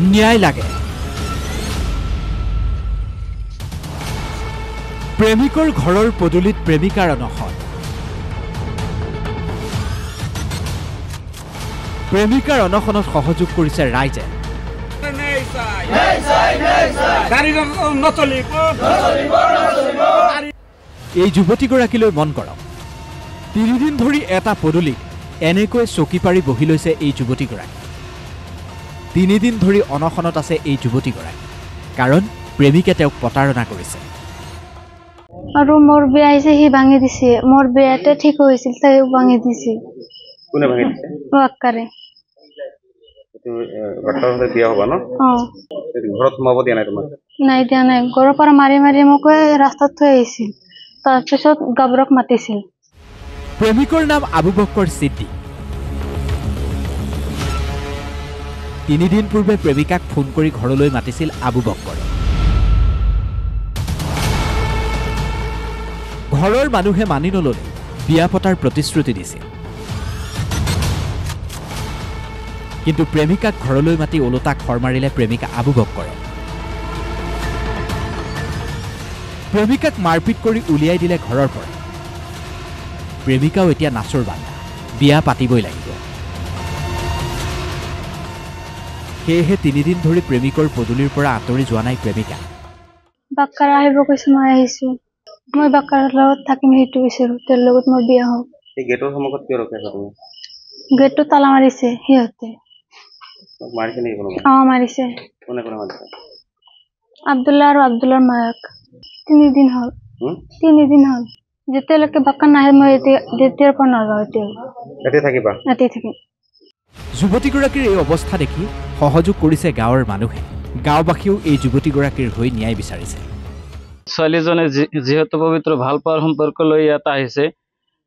ন্যায় লাগে। প্ৰেমিকৰ ঘৰৰ পদূলিত প্ৰেমিকাৰ অনশন। প্ৰেমিকাৰ অনশনত সহযোগ কৰিছে ৰাইজে। এই যুৱতীগৰাকীলৈ মন কৰক। 3 দিন ধৰি এটা পদূলিত এনেকৈ চকী পাৰি বহি লৈছে এই যুৱতীগৰাকী। 3 দিন ধৰি অনশনত আছে এই যুৱতীগৰাকী, কাৰণ প্ৰেমিকে তেওঁক প্ৰতাৰণা কৰিছে। আৰু মোৰ বিয়া আহিছে, সি ভাঙি দিছে। মোৰ বিয়াতে ঠিক হৈছিল, তাইও ভাঙি দিছে। কোনে ভাঙি দিছে? আকাৰে। বিয়া হবা ন? ঘৰত সোমাব দিয়া নাই তোমাক? নাই দিয়া নাই। ঘৰৰ পৰা মাৰি মাৰি মোক ৰাস্তাত থৈ আহিছিল। তাৰপিছত গাবৰক মাতিছিল। প্ৰেমিকৰ নাম আবু বক্কৰ সিদ্দিক। 3 দিন পূৰ্বে প্ৰেমিকাক ফোন কৰি ঘৰলৈ মাতিছিল আবু বক্কৰে। ঘৰৰ মানুহে মানি নললে বিয়া পতাৰ প্ৰতিশ্ৰুতি দিছিল। কিন্তু প্ৰেমিকাক ঘৰলৈ মাতি ওলোটা খৰ মাৰিলে প্ৰেমিকা আবু বক্কৰে। প্ৰেমিকাক মাৰপিট কৰি উলিয়াই দিলে ঘৰৰ পৰা। প্ৰেমিকাও এতিয়া নাচৰ বান্ধা, বিয়া পাতিবই লাগিব। সেয়েহে 3 দিন ধৰি প্ৰেমিকৰ পদূলিৰ পৰা আঁতৰি যোৱা নাই প্ৰেমিকা। বাক্কাৰ আহিব কৈছে, মই আহিছো। মই বাক্কাৰ লগত থাকিম, সেইটো বিচাৰো। তেওঁৰ লগত মোৰ বিয়া হওক। এই গেটৰ সন্মুখত কিয় ৰখি আছা তুমি? গেটটো তালা মাৰিছে সিহঁতে। মাৰিছে নেকি কোনোবাই? মাৰিছে। কোনে কোনে মাৰিছে? আব্দুল্লাহ আৰু আব্দুল্লাহৰ মায়াক। 3 দিন হ'ল। 3 দিন হ'ল। যেতিয়ালৈকে বাক্কাৰ নাহে মই তেতিয়াৰ পৰা নাযাওঁ। এতিয়া থাকিবা? এতিয়া থাকিম। যুৱতীগৰাকীৰ এই অৱস্থা দেখি সহযোগ কৰিছে গাঁৱৰ মানুহে। গাঁওবাসীও এই যুৱতীগৰাকীৰ হৈ ন্যায় বিচাৰিছে। ছোৱালীজনে যিহেতু পবিত্ৰ ভাল পোৱাৰ সম্পৰ্ক লৈ ইয়াত আহিছে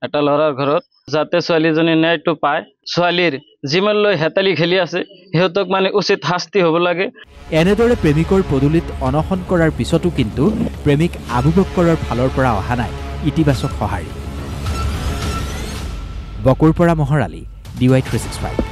এটা ল'ৰাৰ ঘৰত, যাতে ছোৱালীজনী ন্যায়টো পায়। ছোৱালীৰ যিমান লৈ হেতালি খেলি আছে সিহঁতক উচিত শাস্তি হ'ব লাগে। এনেদৰে প্ৰেমিকৰ পদূলিত অনশন কৰাৰ পিছতো কিন্তু প্ৰেমিক আবু বক্কৰৰ ফালৰ পৰা অহা নাই ইতিবাচক সঁহাৰি। বকুৰ পৰা মহৰ আলী, DY365।